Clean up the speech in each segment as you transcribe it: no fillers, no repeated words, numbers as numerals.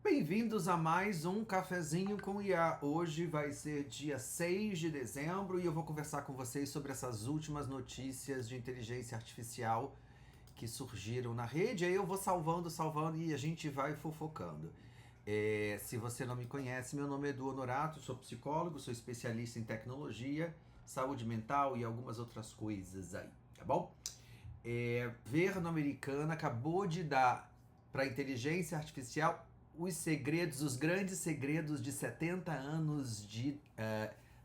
Bem-vindos a mais um Cafezinho com IA. Hoje vai ser dia 6 de dezembro e eu vou conversar com vocês sobre essas últimas notícias de inteligência artificial que surgiram na rede. Aí eu vou salvando e a gente vai fofocando. Se você não me conhece, meu nome é Edu Honorato, sou psicólogo, sou especialista em tecnologia, saúde mental e algumas outras coisas aí, tá bom? Governo americano acabou de dar para a inteligência artificial os grandes segredos de 70 anos de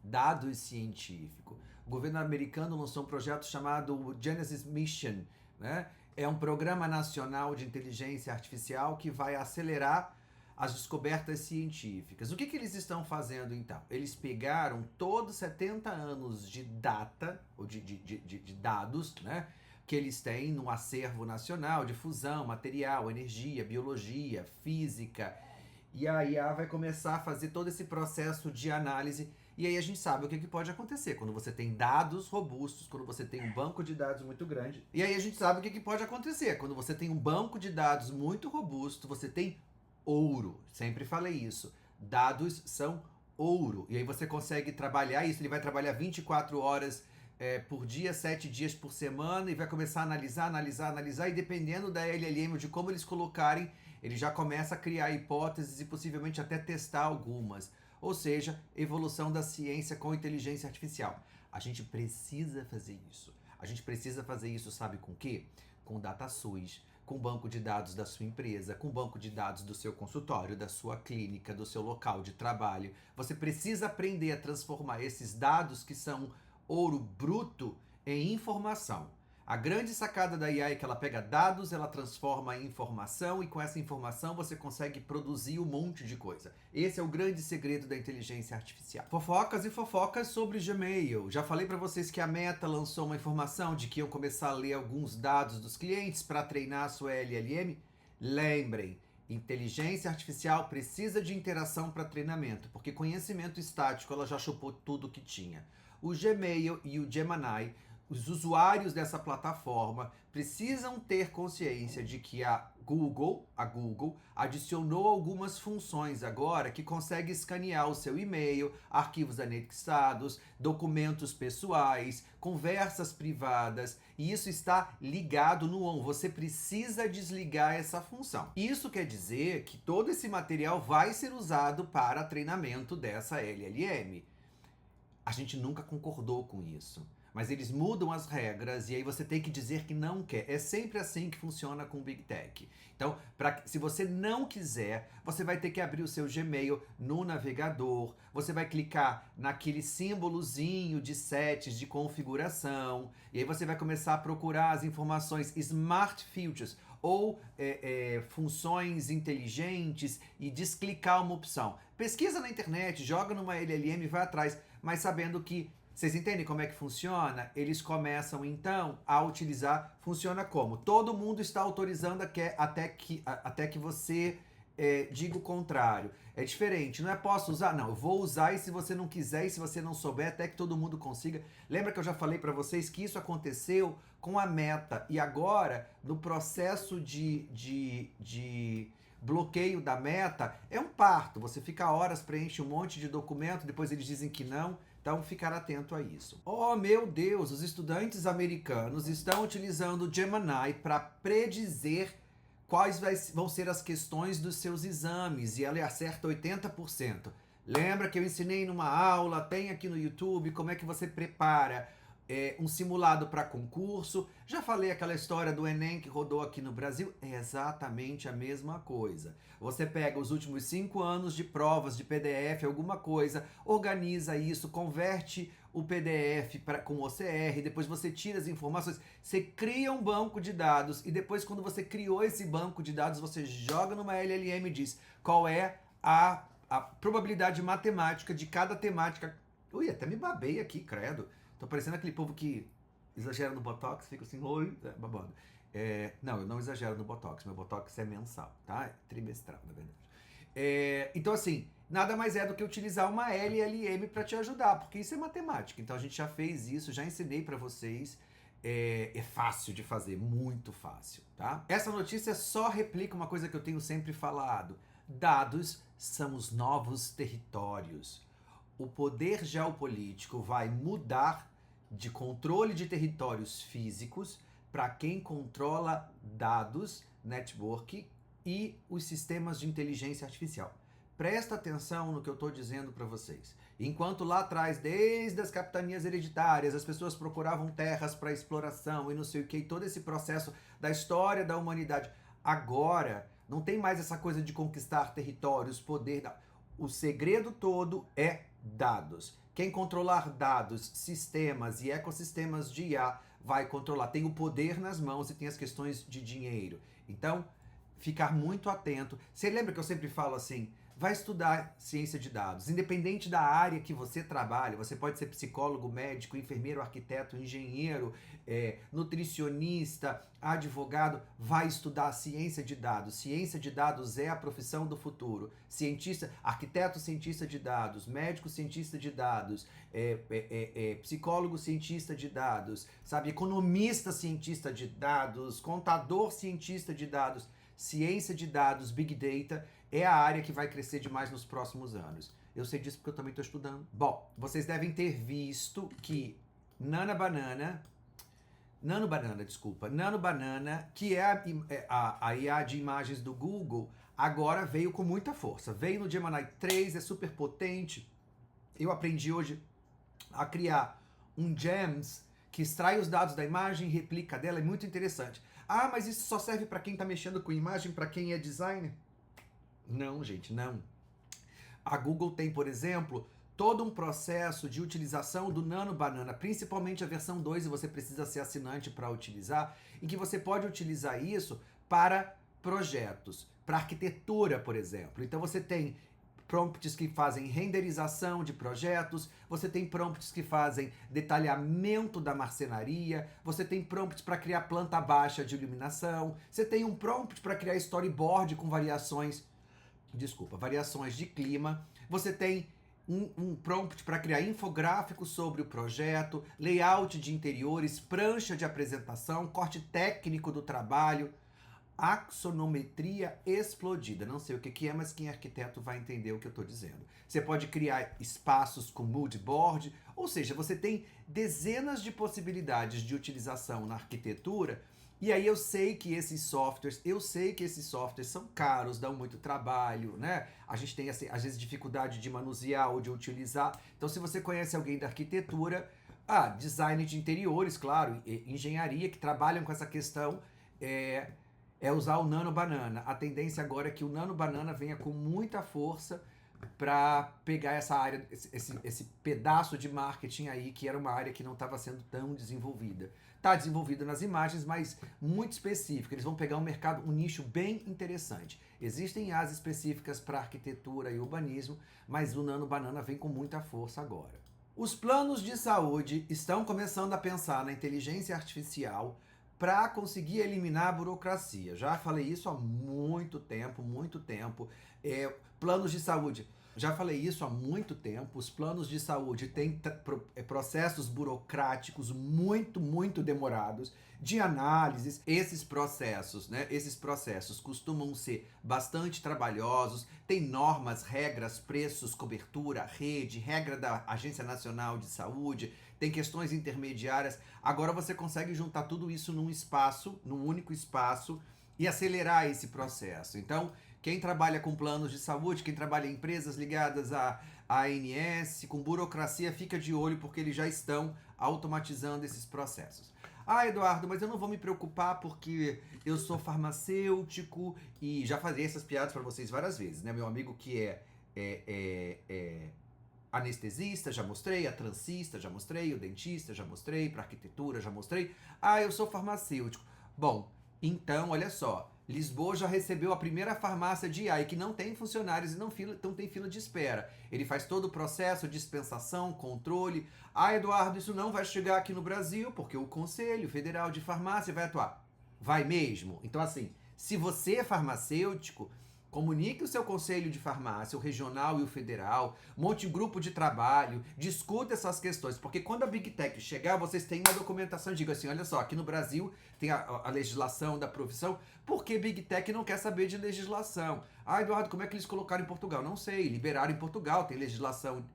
dados científicos. O governo americano lançou um projeto chamado Genesis Mission, né? É um programa nacional de inteligência artificial que vai acelerar as descobertas científicas. O que eles estão fazendo então? Eles pegaram todos 70 anos de data, ou de dados, né? Que eles têm no acervo nacional de fusão, material, energia, biologia, física. E a IA vai começar a fazer todo esse processo de análise. E aí a gente sabe o que pode acontecer quando você tem dados robustos, quando você tem um banco de dados muito grande. E aí a gente sabe o que pode acontecer quando você tem um banco de dados muito robusto, você tem ouro. Sempre falei isso. Dados são ouro. E aí você consegue trabalhar isso. Ele vai trabalhar 24 horas por dia, 7 dias por semana, e vai começar a analisar, e dependendo da LLM, de como eles colocarem, ele já começa a criar hipóteses e possivelmente até testar algumas. Ou seja, evolução da ciência com inteligência artificial. A gente precisa fazer isso. A gente precisa fazer isso, sabe com o quê? Com DataSUS, com banco de dados da sua empresa, com banco de dados do seu consultório, da sua clínica, do seu local de trabalho. Você precisa aprender a transformar esses dados que são ouro bruto em informação. A grande sacada da IA é que ela pega dados, ela transforma em informação e com essa informação você consegue produzir um monte de coisa. Esse é o grande segredo da inteligência artificial. Fofocas e fofocas sobre Gmail. Já falei para vocês que a Meta lançou uma informação de que iam começar a ler alguns dados dos clientes para treinar a sua LLM. Lembrem, inteligência artificial precisa de interação para treinamento, porque conhecimento estático ela já chupou tudo que tinha. O Gmail e o Gemini, os usuários dessa plataforma precisam ter consciência de que a Google adicionou algumas funções agora que consegue escanear o seu e-mail, arquivos anexados, documentos pessoais, conversas privadas, e isso está ligado no on. Você precisa desligar essa função. Isso quer dizer que todo esse material vai ser usado para treinamento dessa LLM. A gente nunca concordou com isso. Mas eles mudam as regras e aí você tem que dizer que não quer. É sempre assim que funciona com Big Tech. Então, se você não quiser, você vai ter que abrir o seu Gmail no navegador, você vai clicar naquele símbolozinho de sets de configuração, e aí você vai começar a procurar as informações Smart Features, ou funções inteligentes, e desclicar uma opção. Pesquisa na internet, joga numa LLM e vai atrás, mas sabendo que vocês entendem como é que funciona? Eles começam, então, a utilizar... Funciona como? Todo mundo está autorizando até que você diga o contrário. É diferente, não é posso usar? Não, eu vou usar e se você não quiser e se você não souber, até que todo mundo consiga. Lembra que eu já falei para vocês que isso aconteceu com a Meta. E agora, no processo de bloqueio da Meta, é um parto. Você fica horas, preenche um monte de documento, depois eles dizem que não. Então, ficar atento a isso. Oh, meu Deus! Os estudantes americanos estão utilizando o Gemini para predizer quais vão ser as questões dos seus exames. E ela acerta 80%. Lembra que eu ensinei numa aula, tem aqui no YouTube, como é que você prepara um simulado para concurso. Já falei aquela história do Enem que rodou aqui no Brasil. É exatamente a mesma coisa. Você pega os últimos 5 anos de provas de PDF, alguma coisa, organiza isso, converte o PDF com OCR, depois você tira as informações, você cria um banco de dados e depois quando você criou esse banco de dados, você joga numa LLM e diz qual é a probabilidade matemática de cada temática. Ui, até me babei aqui, credo. Tô parecendo aquele povo que exagera no Botox, fica assim, oi, babando. Não, eu não exagero no Botox, meu Botox é mensal, tá? É trimestral, na verdade. Então, assim, nada mais é do que utilizar uma LLM para te ajudar, porque isso é matemática. Então, a gente já fez isso, já ensinei para vocês. é fácil de fazer, muito fácil, tá? Essa notícia só replica uma coisa que eu tenho sempre falado. Dados são os novos territórios. O poder geopolítico vai mudar de controle de territórios físicos para quem controla dados, network e os sistemas de inteligência artificial. Presta atenção no que eu estou dizendo para vocês. Enquanto lá atrás, desde as capitanias hereditárias, as pessoas procuravam terras para exploração e não sei o que, todo esse processo da história da humanidade, agora não tem mais essa coisa de conquistar territórios, poder. O segredo todo é dados. Quem controlar dados, sistemas e ecossistemas de IA vai controlar. Tem o poder nas mãos e tem as questões de dinheiro. Então, ficar muito atento. Você lembra que eu sempre falo assim, vai estudar ciência de dados. Independente da área que você trabalha, você pode ser psicólogo, médico, enfermeiro, arquiteto, engenheiro, nutricionista, advogado, vai estudar ciência de dados. Ciência de dados é a profissão do futuro. Cientista, arquiteto, cientista de dados, médico, cientista de dados, psicólogo, cientista de dados, sabe, economista, cientista de dados, contador, cientista de dados. Ciência de dados, Big Data, é a área que vai crescer demais nos próximos anos. Eu sei disso porque eu também estou estudando. Bom, vocês devem ter visto que Nano Banana, que é a IA de imagens do Google, agora veio com muita força. Veio no Gemini 3, é super potente. Eu aprendi hoje a criar um GEMS que extrai os dados da imagem e replica dela, é muito interessante. Ah, mas isso só serve para quem está mexendo com imagem, para quem é designer? Não, gente, não. A Google tem, por exemplo, todo um processo de utilização do Nano Banana, principalmente a versão 2, e você precisa ser assinante para utilizar, em que você pode utilizar isso para projetos, para arquitetura, por exemplo. Então você tem prompts que fazem renderização de projetos, você tem prompts que fazem detalhamento da marcenaria, você tem prompts para criar planta baixa de iluminação, você tem um prompt para criar storyboard com variações de clima, você tem um prompt para criar infográfico sobre o projeto, layout de interiores, prancha de apresentação, corte técnico do trabalho, axonometria explodida. Não sei o que é, mas quem é arquiteto vai entender o que eu estou dizendo. Você pode criar espaços com mood board, ou seja, você tem dezenas de possibilidades de utilização na arquitetura. E aí eu sei que esses softwares são caros, dão muito trabalho, né? A gente tem, assim, às vezes, dificuldade de manusear ou de utilizar. Então, se você conhece alguém da arquitetura, design de interiores, claro, engenharia, que trabalham com essa questão, é usar o Nano Banana. A tendência agora é que o Nano Banana venha com muita força para pegar essa área, esse pedaço de marketing aí, que era uma área que não estava sendo tão desenvolvida. Está desenvolvida nas imagens, mas muito específica. Eles vão pegar um mercado, um nicho bem interessante. Existem IAs específicas para arquitetura e urbanismo, mas o Nano Banana vem com muita força agora. Os planos de saúde estão começando a pensar na inteligência artificial para conseguir eliminar a burocracia. Já falei isso há muito tempo, planos de saúde. Já falei isso há muito tempo. Os planos de saúde têm processos burocráticos muito demorados de análises. Esses processos costumam ser bastante trabalhosos. Tem normas, regras, preços, cobertura, rede, regra da Agência Nacional de Saúde. Tem questões intermediárias. Agora você consegue juntar tudo isso num único espaço e acelerar esse processo. Então, quem trabalha com planos de saúde, quem trabalha em empresas ligadas à ANS, com burocracia, fica de olho porque eles já estão automatizando esses processos. Eduardo, mas eu não vou me preocupar porque eu sou farmacêutico e já falei essas piadas para vocês várias vezes, né? Meu amigo que é anestesista, já mostrei, a transista, já mostrei, o dentista, já mostrei, para arquitetura, já mostrei. Eu sou farmacêutico. Bom, então, olha só, Lisboa já recebeu a primeira farmácia de IA que não tem funcionários e não tem fila de espera. Ele faz todo o processo, dispensação, controle. Eduardo, isso não vai chegar aqui no Brasil porque o Conselho Federal de Farmácia vai atuar. Vai mesmo? Então, assim, se você é farmacêutico, Comunique o seu conselho de farmácia, o regional e o federal, monte um grupo de trabalho, discuta essas questões, porque quando a Big Tech chegar, vocês têm uma documentação, diga assim, olha só, aqui no Brasil tem a legislação da profissão, por que Big Tech não quer saber de legislação? Ah, Eduardo, como é que eles colocaram em Portugal? Não sei, liberaram em Portugal, tem legislação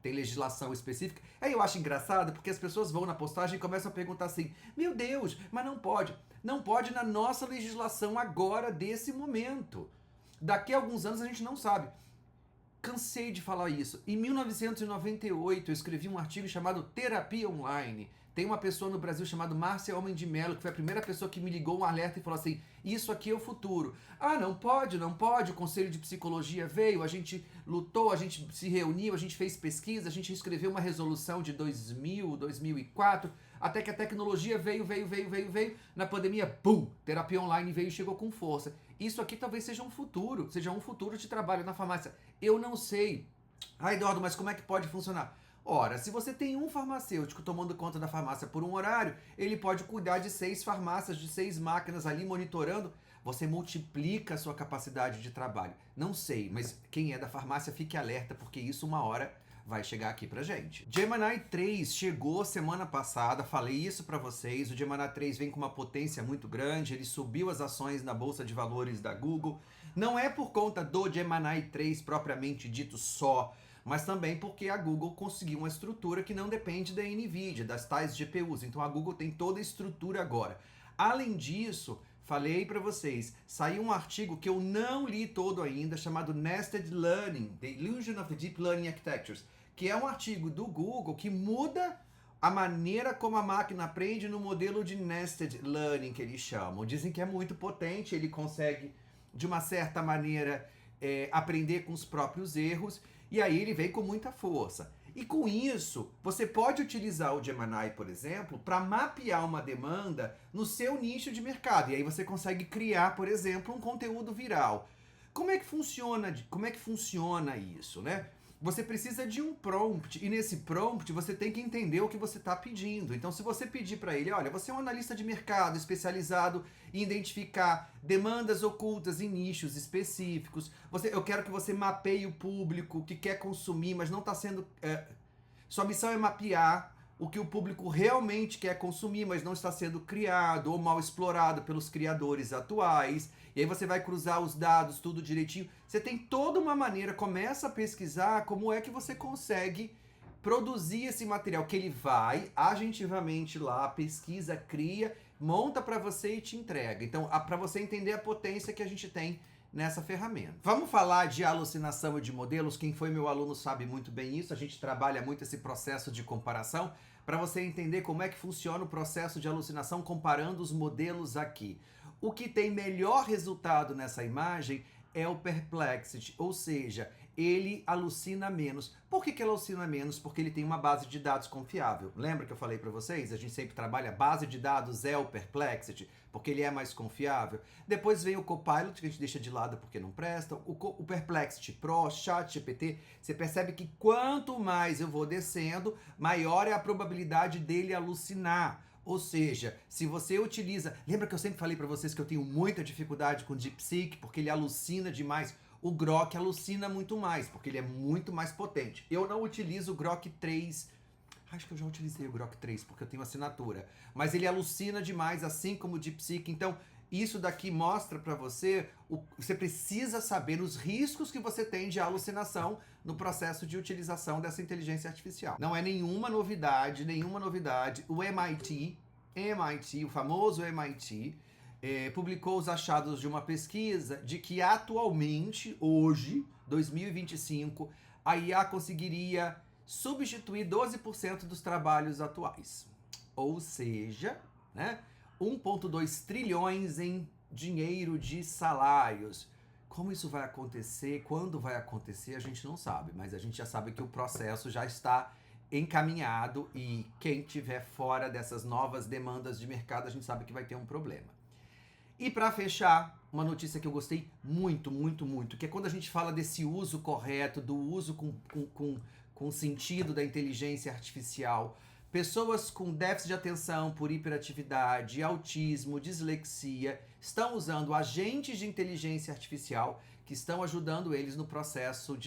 tem legislação específica. Aí eu acho engraçado porque as pessoas vão na postagem e começam a perguntar assim, meu Deus, mas não pode. Não pode na nossa legislação agora, desse momento. Daqui a alguns anos a gente não sabe. Cansei de falar isso. Em 1998 eu escrevi um artigo chamado Terapia Online. Tem uma pessoa no Brasil chamada Márcia Homem de Mello, que foi a primeira pessoa que me ligou um alerta e falou assim, isso aqui é o futuro. Ah, não pode, o Conselho de Psicologia veio, a gente lutou, a gente se reuniu, a gente fez pesquisa, a gente escreveu uma resolução de 2000, 2004, até que a tecnologia veio, na pandemia, pum, terapia online veio e chegou com força. Isso aqui talvez seja um futuro de trabalho na farmácia. Eu não sei. Ah, Eduardo, mas como é que pode funcionar? Ora, se você tem um farmacêutico tomando conta da farmácia por um horário, ele pode cuidar de 6 farmácias, de 6 máquinas ali monitorando. Você multiplica a sua capacidade de trabalho. Não sei, mas quem é da farmácia fique alerta, porque isso uma hora vai chegar aqui pra gente. Gemini 3 chegou semana passada, falei isso pra vocês. O Gemini 3 vem com uma potência muito grande, ele subiu as ações na bolsa de valores da Google. Não é por conta do Gemini 3 propriamente dito só, mas também porque a Google conseguiu uma estrutura que não depende da NVIDIA, das tais GPUs. Então a Google tem toda a estrutura agora. Além disso, falei para vocês, saiu um artigo que eu não li todo ainda, chamado Nested Learning, The Illusion of the Deep Learning Architectures, que é um artigo do Google que muda a maneira como a máquina aprende no modelo de Nested Learning, que eles chamam. Dizem que é muito potente, ele consegue, de uma certa maneira, aprender com os próprios erros, e aí ele vem com muita força. E com isso, você pode utilizar o Gemini, por exemplo, para mapear uma demanda no seu nicho de mercado. E aí você consegue criar, por exemplo, um conteúdo viral. Como é que funciona isso, né? Você precisa de um prompt, e nesse prompt você tem que entender o que você está pedindo. Então, se você pedir para ele, olha, você é um analista de mercado especializado em identificar demandas ocultas em nichos específicos, eu quero que você mapeie o público que quer consumir, mas não está sendo... sua missão é mapear o que o público realmente quer consumir, mas não está sendo criado ou mal explorado pelos criadores atuais. E aí você vai cruzar os dados, tudo direitinho. Você tem toda uma maneira, começa a pesquisar como é que você consegue produzir esse material, que ele vai agentivamente lá, pesquisa, cria, monta para você e te entrega. Então, para você entender a potência que a gente tem nessa ferramenta. Vamos falar de alucinação e de modelos. Quem foi meu aluno sabe muito bem isso. A gente trabalha muito esse processo de comparação para você entender como é que funciona o processo de alucinação comparando os modelos aqui. O que tem melhor resultado nessa imagem é o Perplexity, ou seja, ele alucina menos. Por que ele alucina menos? Porque ele tem uma base de dados confiável. Lembra que eu falei para vocês? A gente sempre trabalha, base de dados é o Perplexity, porque ele é mais confiável. Depois vem o Copilot, que a gente deixa de lado porque não presta. O Perplexity Pro, ChatGPT, você percebe que quanto mais eu vou descendo, maior é a probabilidade dele alucinar. Ou seja, se você utiliza... Lembra que eu sempre falei para vocês que eu tenho muita dificuldade com o DeepSeek, porque ele alucina demais? O Grok alucina muito mais, porque ele é muito mais potente. Eu não utilizo o Grok 3... Acho que eu já utilizei o Grok 3, porque eu tenho assinatura. Mas ele alucina demais, assim como o DeepSeek. Então, isso daqui mostra para você... Você precisa saber os riscos que você tem de alucinação no processo de utilização dessa inteligência artificial. Não é nenhuma novidade. O MIT, o famoso MIT, publicou os achados de uma pesquisa de que atualmente, hoje, 2025, a IA conseguiria substituir 12% dos trabalhos atuais. Ou seja, né, 1,2 trilhões em dinheiro de salários. Como isso vai acontecer, quando vai acontecer, a gente não sabe, mas a gente já sabe que o processo já está encaminhado e quem estiver fora dessas novas demandas de mercado, a gente sabe que vai ter um problema. E para fechar, uma notícia que eu gostei muito, que é quando a gente fala desse uso correto, do uso com sentido da inteligência artificial, Pessoas com déficit de atenção por hiperatividade, autismo, dislexia, estão usando agentes de inteligência artificial que estão ajudando eles no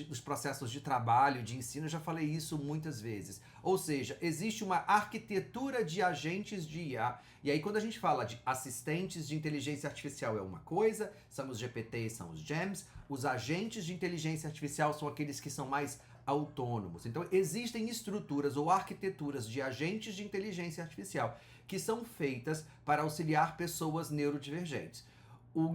nos processos de trabalho, de ensino. Eu já falei isso muitas vezes. Ou seja, existe uma arquitetura de agentes de IA. E aí, quando a gente fala de assistentes de inteligência artificial é uma coisa, são os GPTs, são os GEMs. Os agentes de inteligência artificial são aqueles que são mais autônomos. Então, existem estruturas ou arquiteturas de agentes de inteligência artificial que são feitas para auxiliar pessoas neurodivergentes. O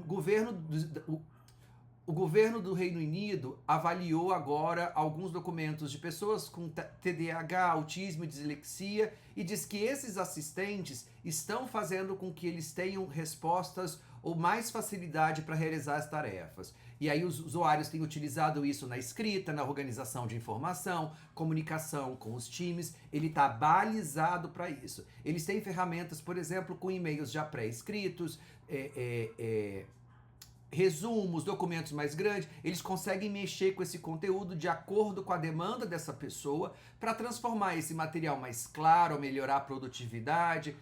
governo do Reino Unido avaliou agora alguns documentos de pessoas com TDAH, autismo e dislexia e diz que esses assistentes estão fazendo com que eles tenham respostas ou mais facilidade para realizar as tarefas. E aí os usuários têm utilizado isso na escrita, na organização de informação, comunicação com os times. Ele está balizado para isso. Eles têm ferramentas, por exemplo, com e-mails já pré-escritos, resumos, documentos mais grandes, eles conseguem mexer com esse conteúdo de acordo com a demanda dessa pessoa para transformar esse material mais claro, melhorar a produtividade.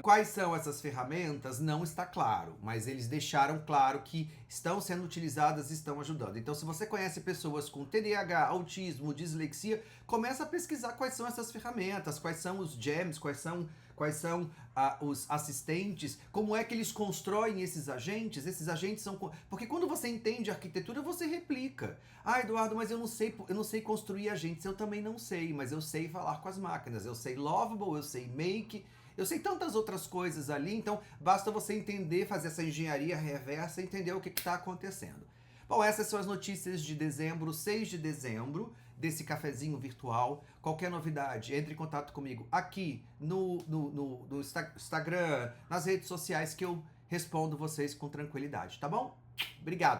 Quais são essas ferramentas? Não está claro, mas eles deixaram claro que estão sendo utilizadas e estão ajudando. Então, se você conhece pessoas com TDAH, autismo, dislexia, começa a pesquisar quais são essas ferramentas, quais são os GEMs, quais são os assistentes, como é que eles constroem esses agentes são... Porque quando você entende arquitetura, você replica. Ah, Eduardo, mas eu não sei construir agentes. Eu também não sei, mas eu sei falar com as máquinas. Eu sei Lovable, eu sei Make... Eu sei tantas outras coisas ali, então basta você entender, fazer essa engenharia reversa e entender o que está acontecendo. Bom, essas são as notícias de dezembro, 6 de dezembro, desse cafezinho virtual. Qualquer novidade, entre em contato comigo aqui no Instagram, nas redes sociais, que eu respondo vocês com tranquilidade, tá bom? Obrigado!